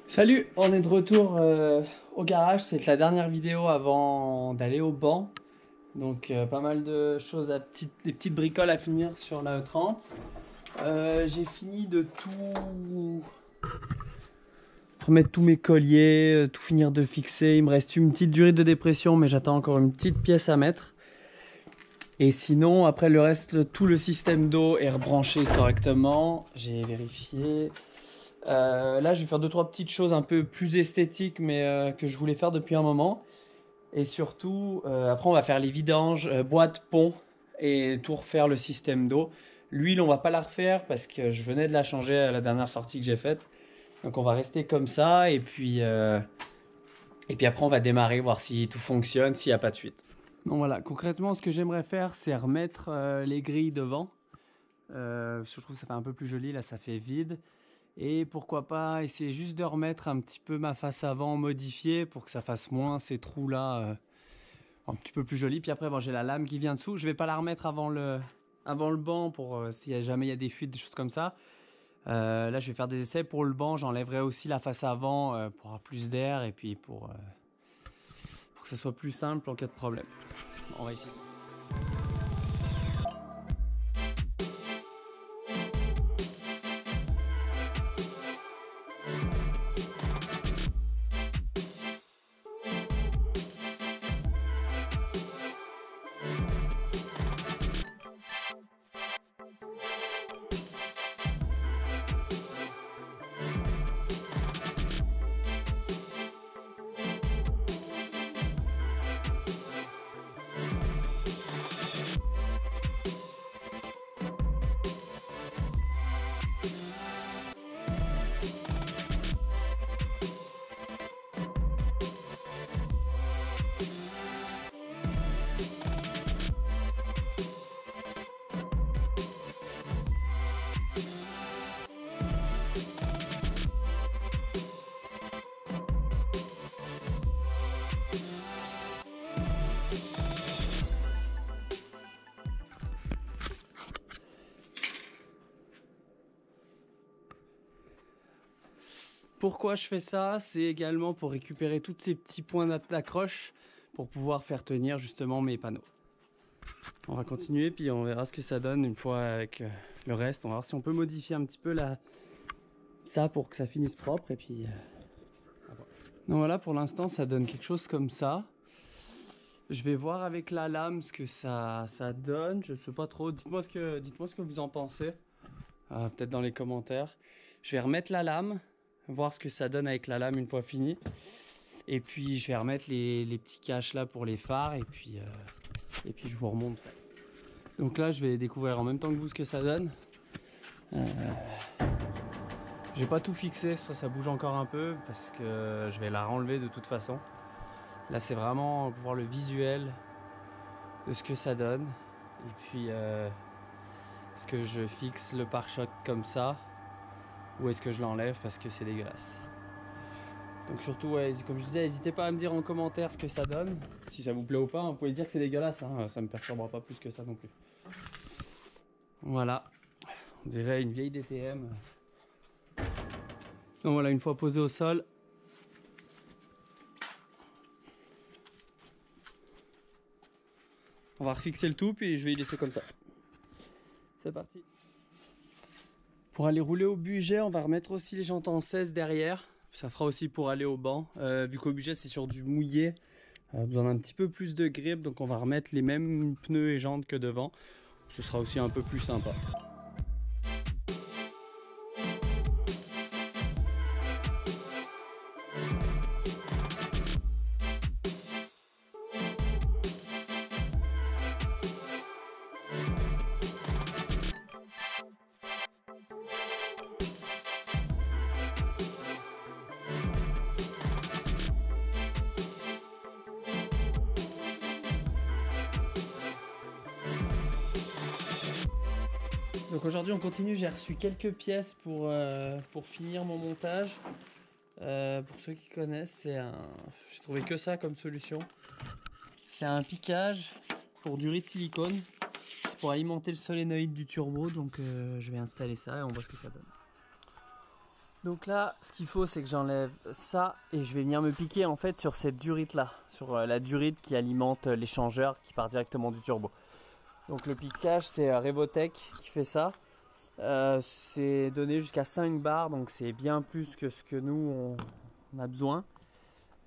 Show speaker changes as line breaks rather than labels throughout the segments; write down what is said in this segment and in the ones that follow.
Salut, on est de retour au garage, c'est la dernière vidéo avant d'aller au banc. Donc pas mal de choses, des petites bricoles à finir sur la E30. J'ai fini de tout remettre tous mes colliers, tout finir de fixer. Il me reste une petite durée de dépression mais j'attends encore une petite pièce à mettre. Et sinon après le reste, tout le système d'eau est rebranché correctement. J'ai vérifié. Là, je vais faire 2-3 petites choses un peu plus esthétiques, mais que je voulais faire depuis un moment. Et surtout, après, on va faire les vidanges, boîte, pont, et tout refaire le système d'eau. L'huile, on va pas la refaire parce que je venais de la changer à la dernière sortie que j'ai faite. Donc, on va rester comme ça, et puis après, on va démarrer, voir si tout fonctionne, s'il n'y a pas de fuite. Donc voilà, concrètement, ce que j'aimerais faire, c'est remettre les grilles devant. Je trouve que ça fait un peu plus joli, là, ça fait vide. Et pourquoi pas essayer juste de remettre un petit peu ma face avant modifiée pour que ça fasse moins ces trous là un petit peu plus joli. Puis après bon, j'ai la lame qui vient dessous. Je vais pas la remettre avant le banc pour si jamais il y a des fuites, des choses comme ça. Là je vais faire des essais pour le banc. J'enlèverai aussi la face avant pour avoir plus d'air et puis pour que ce soit plus simple en cas de problème. On va essayer. Pourquoi je fais ça? C'est également pour récupérer tous ces petits points d'accroche pour pouvoir faire tenir justement mes panneaux. On va continuer puis on verra ce que ça donne une fois avec le reste. On va voir si on peut modifier un petit peu ça pour que ça finisse propre et puis donc voilà, pour l'instant ça donne quelque chose comme ça. Je vais voir avec la lame ce que ça donne. Je sais pas trop. Dites-moi ce que vous en pensez. Peut-être dans les commentaires. Je vais remettre la lame, voir ce que ça donne avec la lame une fois fini. Et puis je vais remettre les petits caches là pour les phares et puis je vous remonte. Donc là je vais découvrir en même temps que vous ce que ça donne. J'ai pas tout fixé, ça bouge encore un peu parce que je vais la renlever de toute façon. Là c'est vraiment pour voir le visuel de ce que ça donne. Et puis est-ce que je fixe le pare-choc comme ça ou est-ce que je l'enlève parce que c'est dégueulasse. Donc surtout, ouais, comme je disais, n'hésitez pas à me dire en commentaire ce que ça donne. Si ça vous plaît ou pas, vous pouvez dire que c'est dégueulasse, hein, ça me perturbera pas plus que ça non plus. Voilà, on dirait une vieille DTM. Donc voilà, une fois posé au sol, on va refixer le tout puis je vais y laisser comme ça. C'est parti. Pour aller rouler au budget, on va remettre aussi les jantes en 16 derrière. Ça fera aussi pour aller au banc. Vu qu'au budget c'est sur du mouillé, besoin d'un petit peu plus de grip, donc on va remettre les mêmes pneus et jantes que devant. Ce sera aussi un peu plus sympa. Donc aujourd'hui on continue, j'ai reçu quelques pièces pour finir mon montage. Pour ceux qui connaissent, j'ai trouvé que ça comme solution. C'est un piquage pour du riz de silicone. C'est pour alimenter le solénoïde du turbo, donc je vais installer ça et on voit ce que ça donne. Donc là, ce qu'il faut, c'est que j'enlève ça et je vais venir me piquer en fait sur cette durite là, sur la durite qui alimente l'échangeur qui part directement du turbo. Donc le piquage, c'est Revotech qui fait ça. C'est donné jusqu'à 5 bars, donc c'est bien plus que ce que nous on a besoin.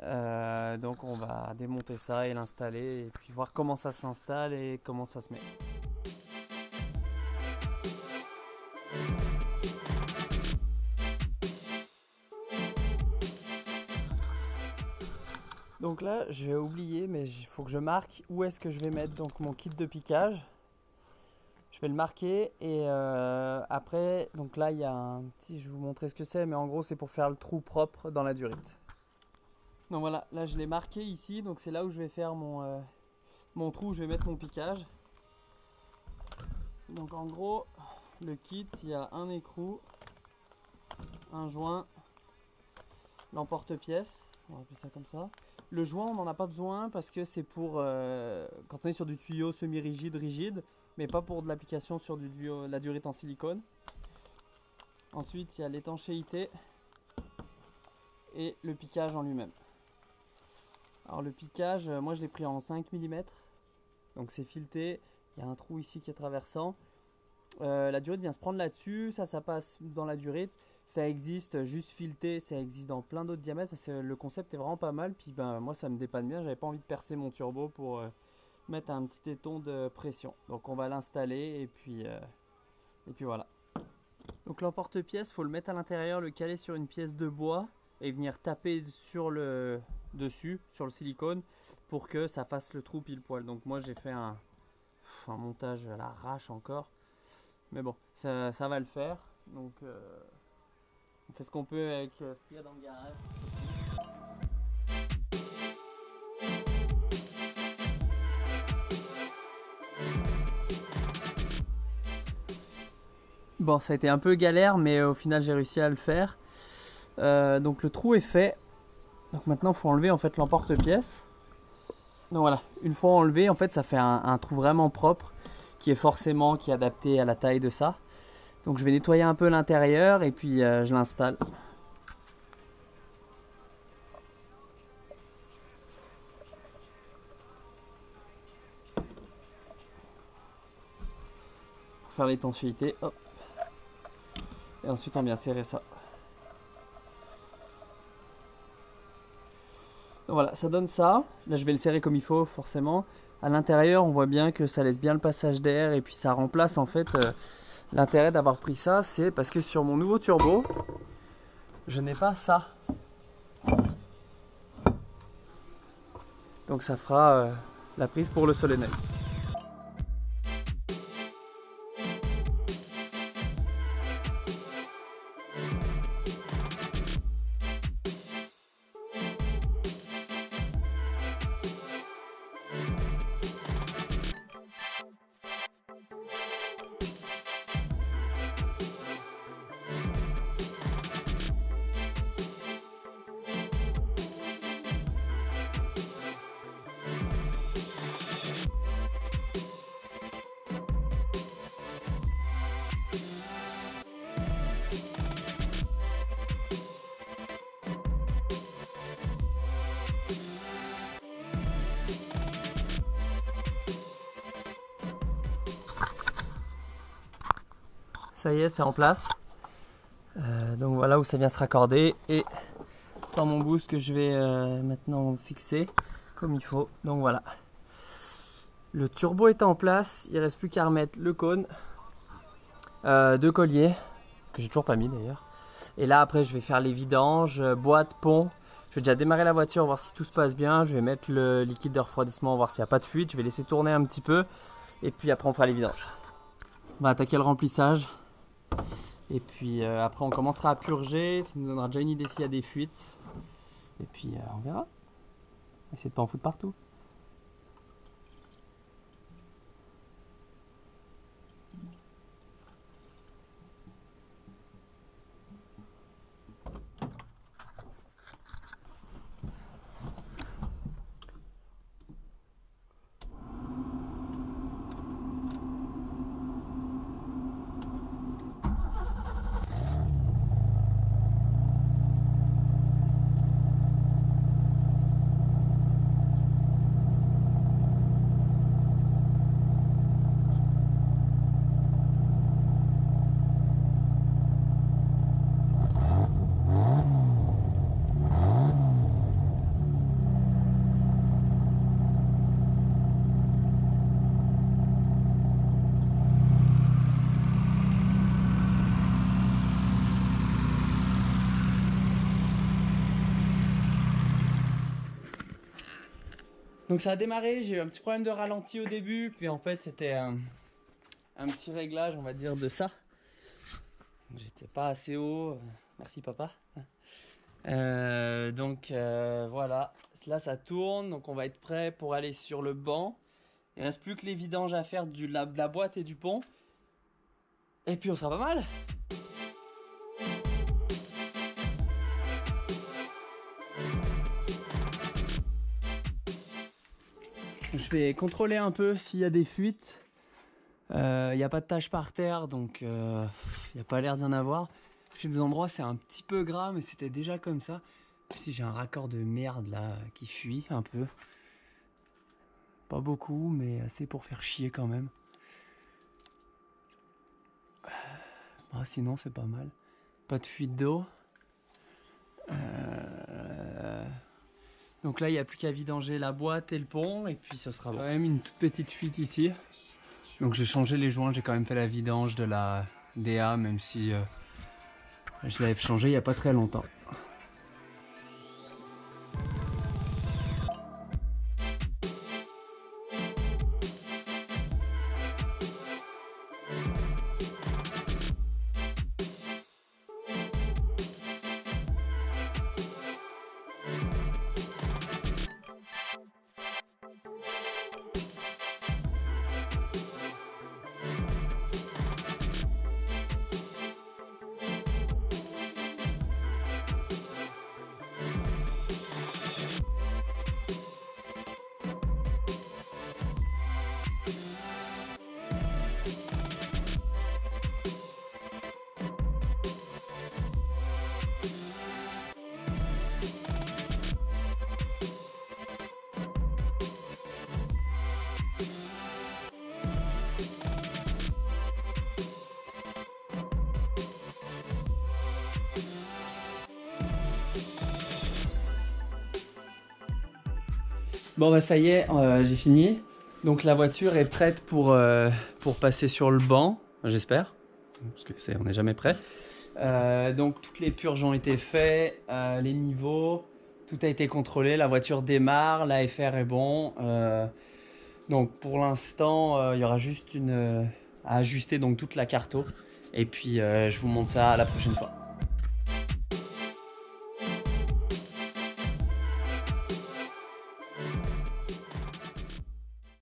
Donc on va démonter ça et l'installer et puis voir comment ça s'installe et comment ça se met. Donc là, je vais oublier, mais il faut que je marque où est-ce que je vais mettre donc mon kit de piquage. Je vais le marquer et après, donc là, il y a un petit, je vais vous montrer ce que c'est, mais en gros, c'est pour faire le trou propre dans la durite. Donc voilà, là, je l'ai marqué ici, donc c'est là où je vais faire mon trou où je vais mettre mon piquage. Donc en gros, le kit, il y a un écrou, un joint, l'emporte-pièce, on va appeler ça comme ça. Le joint, on n'en a pas besoin parce que c'est pour quand on est sur du tuyau semi-rigide, rigide, mais pas pour de l'application sur la durite en silicone. Ensuite, il y a l'étanchéité et le piquage en lui-même. Alors le piquage, moi je l'ai pris en 5 mm, donc c'est fileté, il y a un trou ici qui est traversant. La durite vient se prendre là-dessus, ça passe dans la durite. Ça existe juste fileté, ça existe dans plein d'autres diamètres. Le concept est vraiment pas mal. Puis ben, moi ça me dépanne bien, j'avais pas envie de percer mon turbo pour mettre un petit téton de pression. Donc on va l'installer et puis voilà. Donc l'emporte-pièce, il faut le mettre à l'intérieur, le caler sur une pièce de bois et venir taper sur le dessus, sur le silicone pour que ça fasse le trou pile poil. Donc moi j'ai fait un montage à l'arrache encore. Mais bon, ça va le faire. Donc on fait ce qu'on peut avec ce qu'il y a dans le garage. Bon, ça a été un peu galère, mais au final j'ai réussi à le faire. Donc le trou est fait. Donc maintenant il faut enlever en fait l'emporte-pièce. Donc voilà, une fois enlevé, en fait ça fait un trou vraiment propre qui est adapté à la taille de ça. Donc je vais nettoyer un peu l'intérieur et puis je l'installe. Faire l'étanchéité, hop. Et ensuite on vient serrer ça. Donc voilà, ça donne ça. Là je vais le serrer comme il faut forcément. À l'intérieur on voit bien que ça laisse bien le passage d'air et puis ça remplace en fait l'intérêt d'avoir pris ça, c'est parce que sur mon nouveau turbo, je n'ai pas ça. Donc ça fera la prise pour le solénoïde. Ça y est, c'est en place. Donc voilà où ça vient se raccorder et dans mon boost que je vais maintenant fixer comme il faut. Donc voilà. Le turbo est en place, il ne reste plus qu'à remettre le cône, deux colliers, que j'ai toujours pas mis d'ailleurs. Et là après je vais faire les vidanges, boîte, pont. Je vais déjà démarrer la voiture, voir si tout se passe bien. Je vais mettre le liquide de refroidissement, voir s'il n'y a pas de fuite. Je vais laisser tourner un petit peu et puis après on fera les vidanges. On va attaquer le remplissage. Et puis après on commencera à purger, ça nous donnera déjà une idée s'il y a des fuites. Et puis on verra. Essayez de pas en foutre partout. Donc ça a démarré, j'ai eu un petit problème de ralenti au début, puis en fait c'était un petit réglage, on va dire, de ça. J'étais pas assez haut, merci papa. Voilà, là ça tourne, donc on va être prêt pour aller sur le banc. Il reste plus que les vidanges à faire de la boîte et du pont. Et puis on sera pas mal. Je vais contrôler un peu s'il y a des fuites. Il n'y a pas de taches par terre, donc il n'y a pas l'air d'y en avoir. J'ai des endroits c'est un petit peu gras, mais c'était déjà comme ça. Si j'ai un raccord de merde là qui fuit un peu. Pas beaucoup, mais assez pour faire chier quand même. Sinon c'est pas mal. Pas de fuite d'eau. Donc là il n'y a plus qu'à vidanger la boîte et le pont, et puis ce sera bon. Quand même une toute petite fuite ici. Donc j'ai changé les joints, j'ai quand même fait la vidange de la DA, même si je l'avais changé il n'y a pas très longtemps. Bon bah ça y est, j'ai fini. Donc la voiture est prête pour passer sur le banc, j'espère, parce que on n'est jamais prêt. Donc toutes les purges ont été faites, les niveaux, tout a été contrôlé, la voiture démarre, l'AFR est bon. Donc pour l'instant, il y aura juste à ajuster donc toute la carto. Et puis je vous montre ça la prochaine fois.